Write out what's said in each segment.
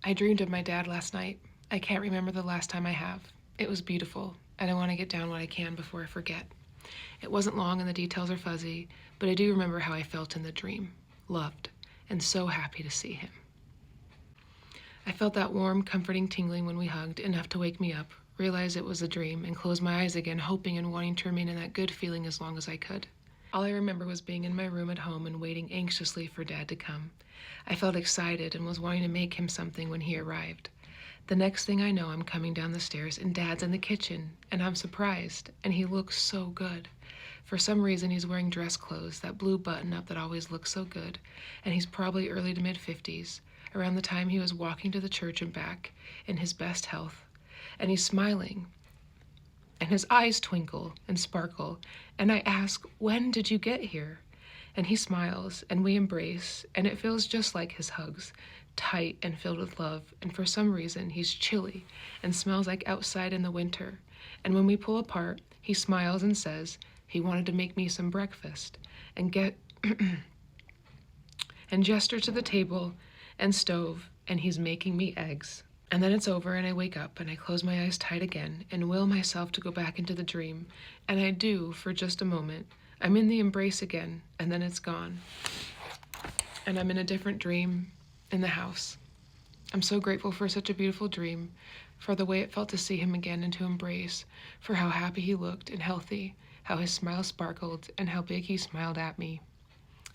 I dreamed of my dad last night. I can't remember the last time I have. It was beautiful, and I want to get down what I can before I forget. It wasn't long and the details are fuzzy, but I do remember how I felt in the dream. Loved, and so happy to see him. I felt that warm, comforting tingling when we hugged, enough to wake me up, realize it was a dream, and close my eyes again, hoping and wanting to remain in that good feeling as long as I could. All I remember was being in my room at home and waiting anxiously for Dad to come. I felt excited and was wanting to make him something when he arrived. The next thing I know, I'm coming down the stairs and Dad's in the kitchen, and I'm surprised, and he looks so good. For some reason, he's wearing dress clothes, that blue button-up that always looks so good, and he's probably early to mid-50s, around the time he was walking to the church and back, in his best health. And he's smiling, and his eyes twinkle and sparkle, and I ask, "When did you get here?" And he smiles, and we embrace, and it feels just like his hugs, tight and filled with love, and for some reason he's chilly and smells like outside in the winter. And when we pull apart, he smiles and says he wanted to make me some breakfast, and and gesture to the table and stove, and he's making me eggs. And then it's over, and I wake up, and I close my eyes tight again, and will myself to go back into the dream. And I do, for just a moment. I'm in the embrace again, and then it's gone. And I'm in a different dream in the house. I'm so grateful for such a beautiful dream, for the way it felt to see him again and to embrace, for how happy he looked and healthy, how his smile sparkled, and how big he smiled at me.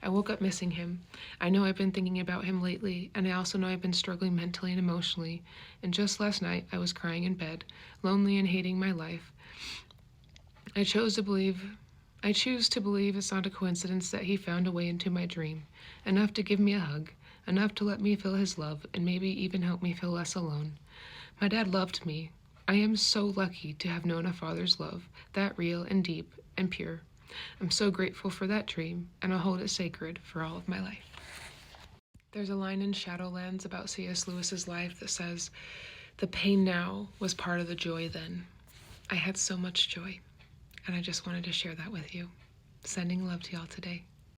I woke up missing him. I know I've been thinking about him lately, and I also know I've been struggling mentally and emotionally. And just last night, I was crying in bed, lonely and hating my life. I choose to believe it's not a coincidence that he found a way into my dream, enough to give me a hug, enough to let me feel his love, and maybe even help me feel less alone. My dad loved me. I am so lucky to have known a father's love, that real and deep and pure. I'm so grateful for that dream, and I'll hold it sacred for all of my life. There's a line in Shadowlands about C.S. Lewis's life that says, "The pain now was part of the joy then." I had so much joy, and I just wanted to share that with you. Sending love to y'all today.